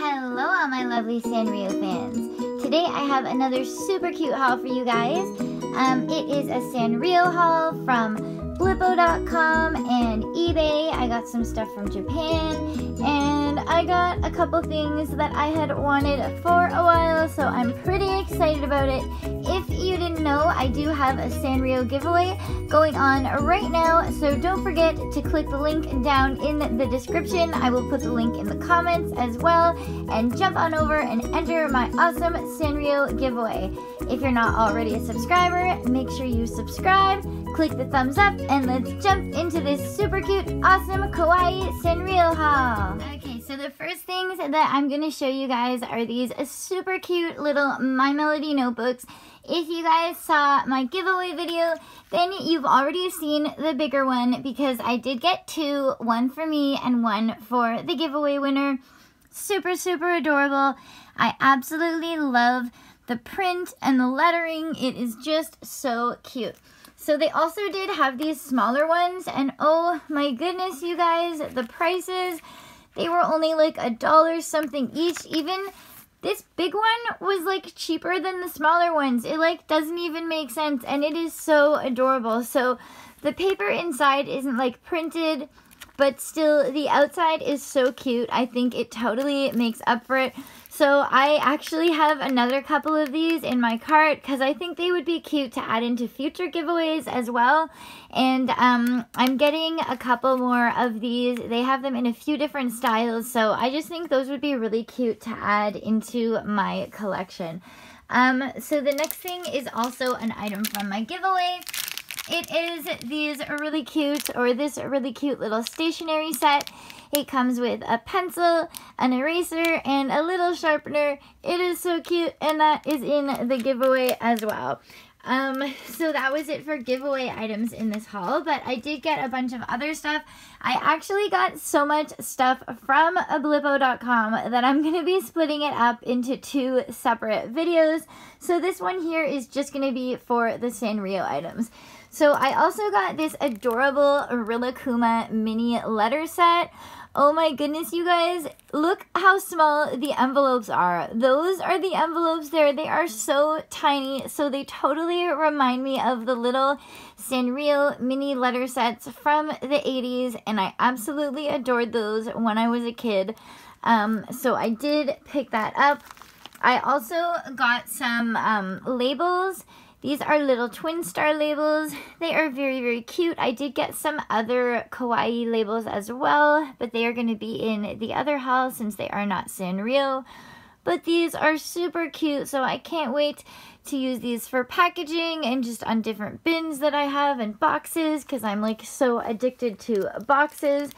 Hello all my lovely Sanrio fans. Today I have another super cute haul for you guys. It is a Sanrio haul from Blippo.com and eBay. I got some stuff from Japan and I got a couple things that I had wanted for a while, so I'm pretty excited about it. If you didn't know, I do have a Sanrio giveaway going on right now, so don't forget to click the link down in the description. I will put the link in the comments as well, and jump on over and enter my awesome Sanrio giveaway. If you're not already a subscriber, make sure you subscribe, click the thumbs up, and let's jump into this super cute, awesome Kawaii Sanrio haul. Okay, so the first things that I'm going to show you guys are these super cute little My Melody notebooks. If you guys saw my giveaway video, then you've already seen the bigger one because I did get two, one for me and one for the giveaway winner. Super, super adorable. I absolutely love the print and the lettering. It is just so cute. So they also did have these smaller ones, and oh my goodness, you guys, the prices, they were only like $1 something each. Even this big one was like cheaper than the smaller ones. It like doesn't even make sense, and it is so adorable. So the paper inside isn't like printed, but still the outside is so cute. I think it totally makes up for it. So I actually have another couple of these in my cart because I think they would be cute to add into future giveaways as well. And I'm getting a couple more of these. They have them in a few different styles, so I just think those would be really cute to add into my collection. So the next thing is also an item from my giveaway. It is these really cute, or this really cute little stationery set. It comes with a pencil, an eraser, and a little sharpener. It is so cute, and that is in the giveaway as well. So that was it for giveaway items in this haul, but I did get a bunch of other stuff. I actually got so much stuff from Blippo.com that I'm going to be splitting it up into two separate videos. So this one here is just going to be for the Sanrio items. So I also got this adorable Rilakkuma mini letter set. Oh my goodness, you guys, look how small the envelopes are. Those are the envelopes there. They are so tiny, so they totally remind me of the little Sanrio mini letter sets from the 80s, and I absolutely adored those when I was a kid. So I did pick that up. I also got some labels. These are little twin star labels. They are very, very cute. I did get some other Kawaii labels as well, but they are going to be in the other haul since they are not Sanrio. But these are super cute, so I can't wait to use these for packaging and just on different bins that I have and boxes, because I'm like so addicted to boxes.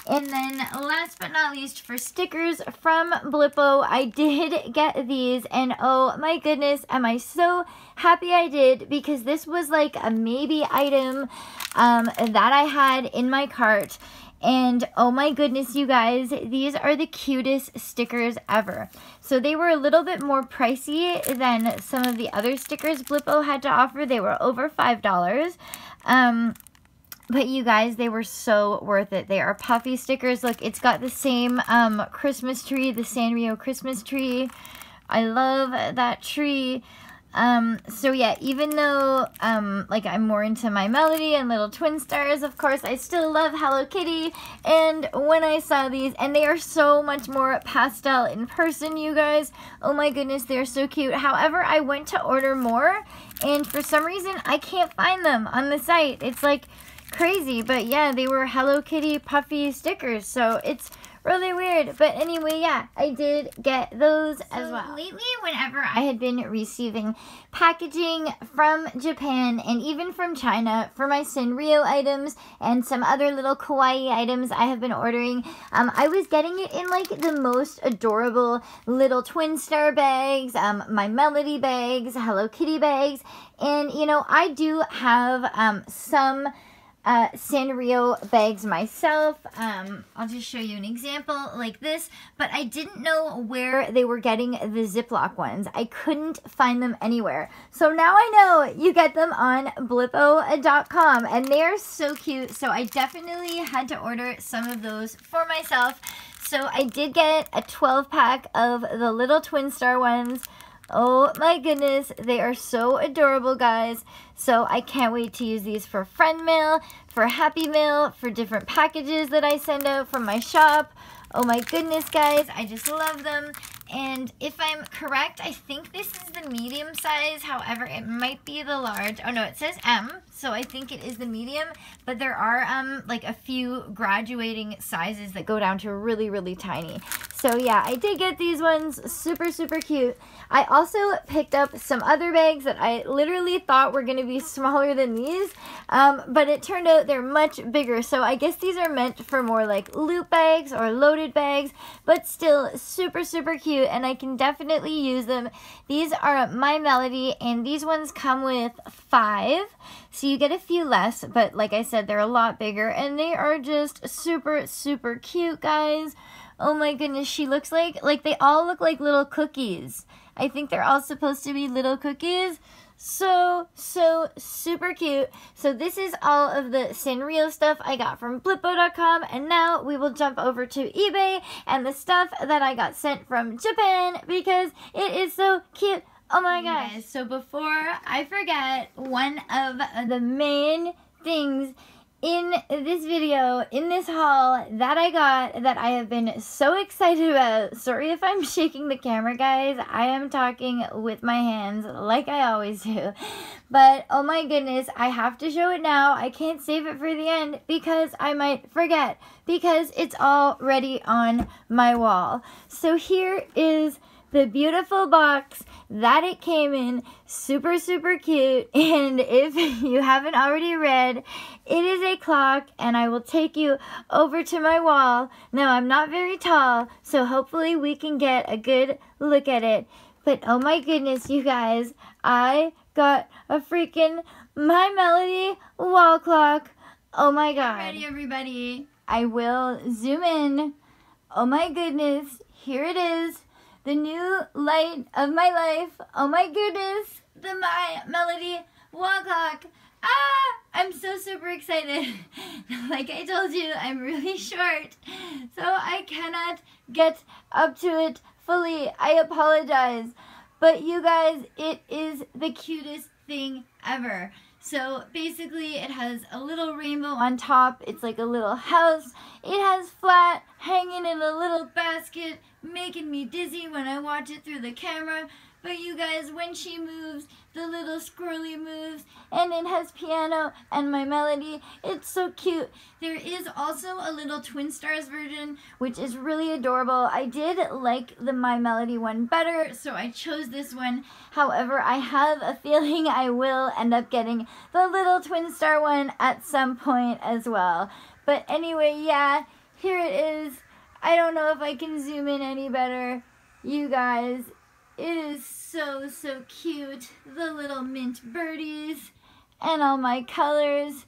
And then last but not least, for stickers from Blippo, I did get these, and oh my goodness, am I so happy I did, because this was like a maybe item that I had in my cart. And oh my goodness, you guys, these are the cutest stickers ever. So they were a little bit more pricey than some of the other stickers Blippo had to offer. They were over $5. But you guys, they were so worth it. They are puffy stickers. Look, it's got the same Christmas tree, the Sanrio Christmas tree. I love that tree. So yeah, even though like I'm more into My Melody and Little Twin Stars, of course, I still love Hello Kitty. And when I saw these, and they are so much more pastel in person, you guys. Oh my goodness, they're so cute. However, I went to order more, and for some reason, I can't find them on the site. It's like crazy, but yeah, they were Hello Kitty puffy stickers, so it's really weird. But anyway, yeah, I did get those as well. Lately, whenever I had been receiving packaging from Japan and even from China for my Sanrio items and some other little Kawaii items I have been ordering, I was getting it in like the most adorable little twin star bags, My Melody bags, Hello Kitty bags, and you know, I do have some Sanrio bags myself. I'll just show you an example like this, but I didn't know where they were getting the Ziploc ones. I couldn't find them anywhere. So now I know you get them on Blippo.com, and they are so cute. So I definitely had to order some of those for myself. So I did get a 12-pack of the little twin star ones. Oh my goodness, they are so adorable, guys. So I can't wait to use these for friend mail, for happy mail, for different packages that I send out from my shop. Oh my goodness, guys, I just love them. And if I'm correct, I think this is the medium size. However, it might be the large. Oh no, it says M, so I think it is the medium. But there are like a few graduating sizes that go down to really, really tiny. So yeah, I did get these ones. Super, super cute. I also picked up some other bags that I literally thought were going to be smaller than these. But it turned out they're much bigger. So I guess these are meant for more like loot bags or loaded bags. But still super, super cute. And I can definitely use them. These are My Melody. And these ones come with 5. So you get a few less. But like I said, they're a lot bigger. And they are just super, super cute, guys. Oh my goodness, she looks like they all look like little cookies. I think they're all supposed to be little cookies. So super cute. So this is all of the Sanrio stuff I got from Blippo.com. And now we will jump over to eBay and the stuff that I got sent from Japan because it is so cute. Oh my gosh. So before I forget, one of the main things in this video, in this haul that I got that I have been so excited about. Sorry if I'm shaking the camera, guys. I am talking with my hands like I always do. But oh my goodness, I have to show it now. I can't save it for the end because I might forget because it's already on my wall. So here is the beautiful box that it came in. Super, super cute. And if you haven't already read, it is a clock, and I will take you over to my wall. Now, I'm not very tall, so hopefully we can get a good look at it. But oh my goodness, you guys, I got a freaking My Melody wall clock. Oh my god. Ready, everybody? I will zoom in. Oh my goodness, here it is. The new light of my life. Oh my goodness. The My Melody wall clock. Ah! I'm so super excited. Like I told you, I'm really short. So I cannot get up to it fully. I apologize. But you guys, it is the cutest thing ever. So basically it has a little rainbow on top. It's like a little house. It has flat hanging in a little basket, making me dizzy when I watch it through the camera. But you guys, when she moves, the little squirrely moves, and it has piano and My Melody. It's so cute. There is also a little Twin Stars version, which is really adorable. I did like the My Melody one better, so I chose this one. However, I have a feeling I will end up getting the little Twin Star one at some point as well. But anyway, yeah, here it is. I don't know if I can zoom in any better. You guys, it is so, so cute. The little mint birdies and all my colors.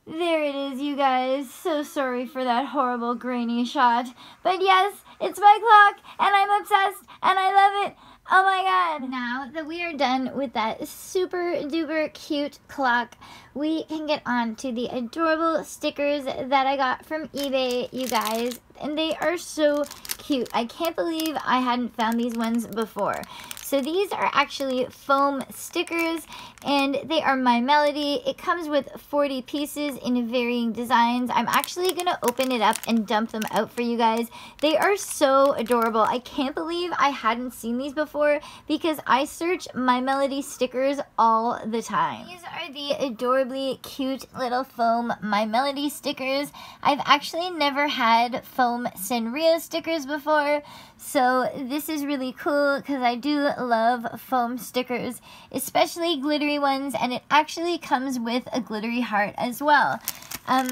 There it is, you guys. So sorry for that horrible grainy shot. But yes, it's my clock, and I'm obsessed, and I love it. Oh my god. Now that we are done with that super duper cute clock, we can get on to the adorable stickers that I got from eBay, you guys. And they are so cute. I can't believe I hadn't found these ones before. So these are actually foam stickers, and they are My Melody. It comes with 40 pieces in varying designs. I'm actually going to open it up and dump them out for you guys. They are so adorable. I can't believe I hadn't seen these before because I search My Melody stickers all the time. These are the adorably cute little foam My Melody stickers. I've actually never had foam Sanrio stickers before, so this is really cool because I do love foam stickers, especially glittery ones, and it actually comes with a glittery heart as well.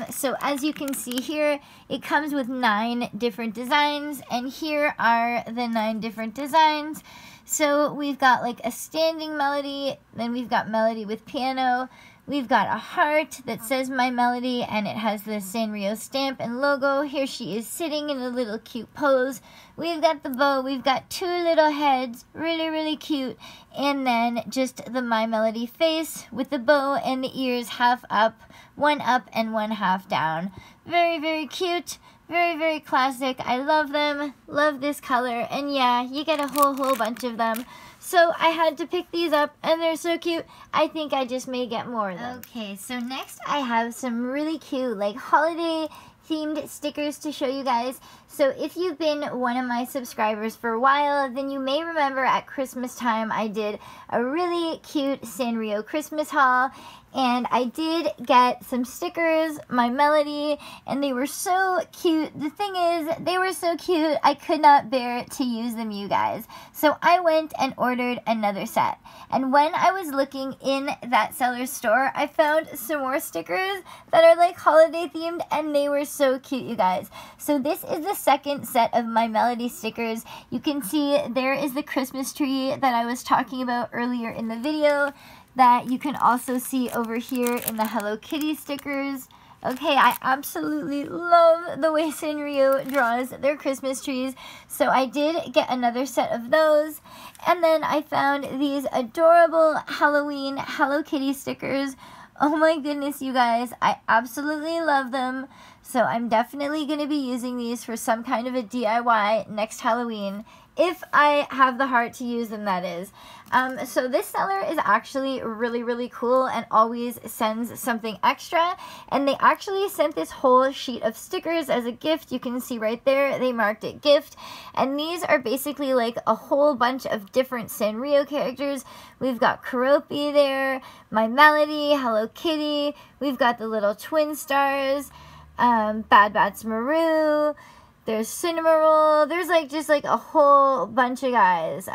So as you can see here, it comes with 9 different designs, and here are the 9 different designs. So we've got like a standing melody, then we've got melody with piano. We've got a heart that says My Melody, and it has the Sanrio stamp and logo. Here she is sitting in a little cute pose. We've got the bow. We've got 2 little heads. Really, really cute. And then just the My Melody face with the bow and the ears half up, one and one half down. Very, very cute. Very, very classic. I love them. Love this color. And yeah, you get a whole bunch of them. So I had to pick these up, and they're so cute. I think I just may get more of them. Okay, so next I have some really cute, like, holiday themed stickers to show you guys. So if you've been one of my subscribers for a while, then you may remember at Christmas time I did a really cute Sanrio Christmas haul, and I did get some stickers, my Melody, and they were so cute. The thing is, they were so cute, I could not bear to use them, you guys. So I went and ordered another set. And when I was looking in that seller's store, I found some more stickers that are like holiday themed, and they were so cute, you guys. So this is the second set of my Melody stickers. You can see there is the Christmas tree that I was talking about earlier in the video, that you can also see over here in the Hello Kitty stickers. Okay, I absolutely love the way Sanrio draws their Christmas trees, so I did get another set of those. And then I found these adorable Halloween Hello Kitty stickers. Oh my goodness, you guys, I absolutely love them. So I'm definitely going to be using these for some kind of a DIY next Halloween, if I have the heart to use them, that is. So this seller is actually really cool and always sends something extra. And they actually sent this whole sheet of stickers as a gift. You can see right there, they marked it gift. And these are basically like a whole bunch of different Sanrio characters. We've got Karopi there, my Melody, Hello Kitty. We've got the little twin stars, Bad Bats Maru. There's Cinnamoroll. There's like just like a whole bunch of guys.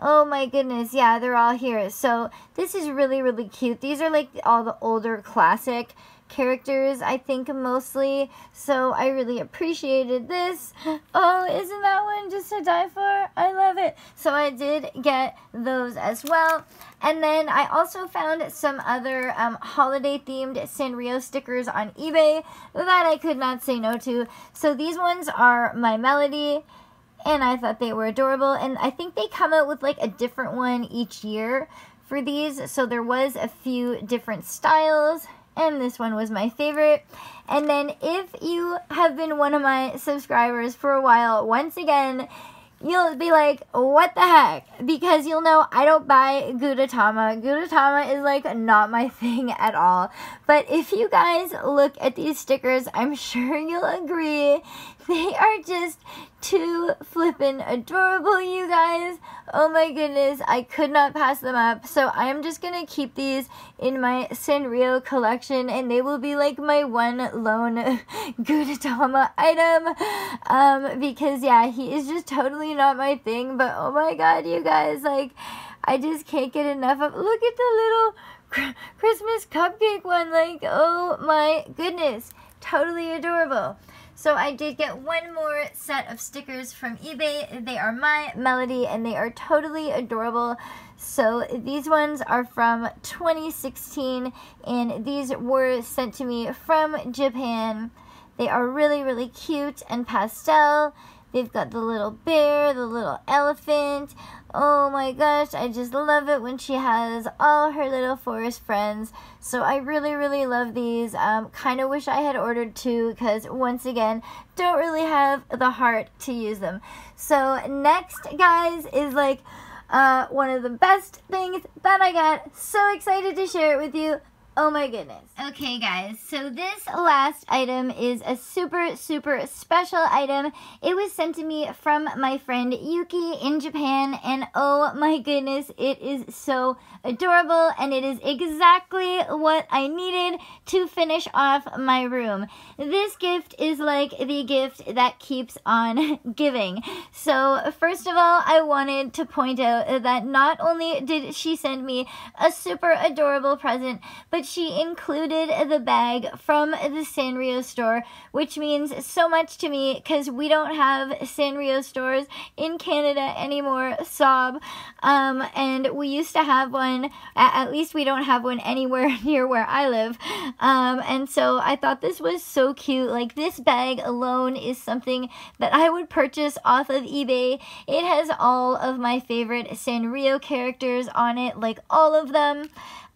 Oh my goodness, yeah, they're all here. So this is really cute. These are like all the older classic characters, I think, mostly. So I really appreciated this. Oh, isn't that one just to die for? I love it. So I did get those as well. And then I also found some other holiday themed Sanrio stickers on eBay that I could not say no to. So these ones are my Melody, and I thought they were adorable. And I think they come out with like a different one each year for these. So there was a few different styles, and this one was my favorite. And then if you have been one of my subscribers for a while, once again, you'll be like, what the heck? Because you'll know I don't buy Gudetama. Gudetama is like not my thing at all. But if you guys look at these stickers, I'm sure you'll agree. They are just too flippin' adorable, you guys. Oh my goodness, I could not pass them up. So I'm just gonna keep these in my Sanrio collection, and they will be like my one lone Gudetama item. Because yeah, he is just totally not my thing. But oh my god, you guys, like, I just can't get enough of. Look at the little Christmas cupcake one. Like, oh my goodness, totally adorable. So I did get one more set of stickers from eBay. They are my Melody, and they are totally adorable. So these ones are from 2016, and these were sent to me from Japan. They are really cute and pastel. They've got the little bear, the little elephant. Oh my gosh, I just love it when she has all her little forest friends. So I really love these. Kind of wish I had ordered two, because once again, don't really have the heart to use them. So next, guys, is like one of the best things that I got. So excited to share it with you. Oh my goodness. Okay guys, so this last item is a super special item. It was sent to me from my friend Yuki in Japan, and oh my goodness, it is so adorable, and it is exactly what I needed to finish off my room. This gift is like the gift that keeps on giving. So first of all, I wanted to point out that not only did she send me a super adorable present, but she included the bag from the Sanrio store, which means so much to me because we don't have Sanrio stores in Canada anymore, sob. And we used to have one, at least we don't have one anywhere near where I live. And so I thought this was so cute. Like, this bag alone is something that I would purchase off of eBay. It has all of my favorite Sanrio characters on it, like all of them.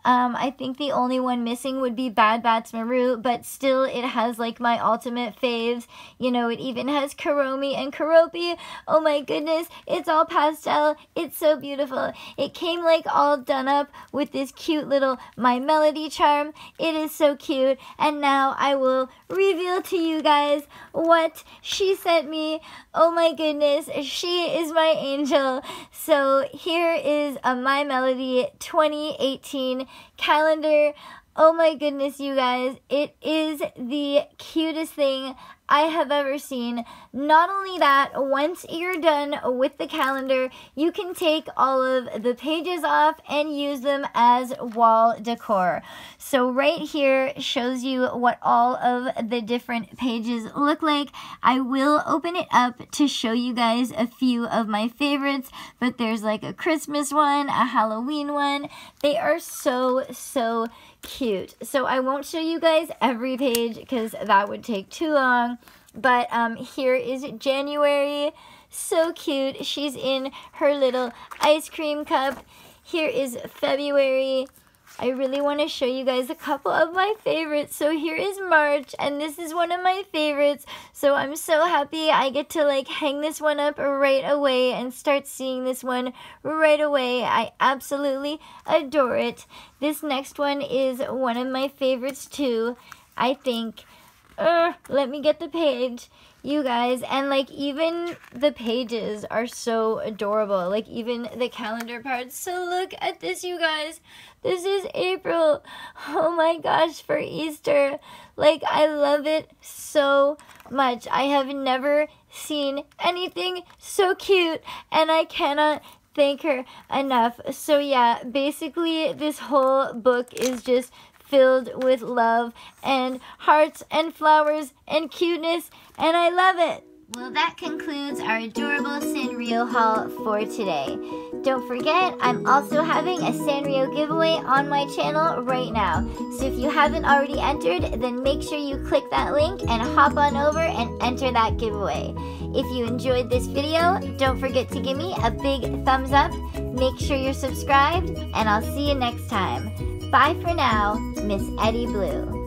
I think the only one missing would be Bad Bats Maru, but still it has like my ultimate faves. You know, it even has Karomi and Karopi. Oh my goodness, it's all pastel. It's so beautiful. It came like all done up with this cute little My Melody charm. It is so cute. And now I will reveal to you guys what she sent me. Oh my goodness, she is my angel. So here is a My Melody 2018 calendar. Oh my goodness, you guys, it is the cutest thing I have ever seen. Not only that, once you're done with the calendar, you can take all of the pages off and use them as wall decor. So right here shows you what all of the different pages look like. I will open it up to show you guys a few of my favorites, but there's like a Christmas one, a Halloween one. They are so cute. So I won't show you guys every page because that would take too long. But here is January. So cute. She's in her little ice cream cup. Here is February. I really want to show you guys a couple of my favorites. So here is March, and this is one of my favorites. So I'm so happy I get to like hang this one up right away and start seeing this one right away. I absolutely adore it. This next one is one of my favorites too, I think. Let me get the page, you guys. And like even the pages are so adorable, like even the calendar parts. So look at this, you guys. This is April. Oh my gosh, for Easter. Like, I love it so much. I have never seen anything so cute, and I cannot thank her enough. So yeah, basically this whole book is just filled with love and hearts and flowers and cuteness, and I love it. Well, that concludes our adorable Sanrio haul for today. Don't forget, I'm also having a Sanrio giveaway on my channel right now. So if you haven't already entered, then make sure you click that link and hop on over and enter that giveaway. If you enjoyed this video, don't forget to give me a big thumbs up. Make sure you're subscribed, and I'll see you next time. Bye for now, Miss Eddie Blue.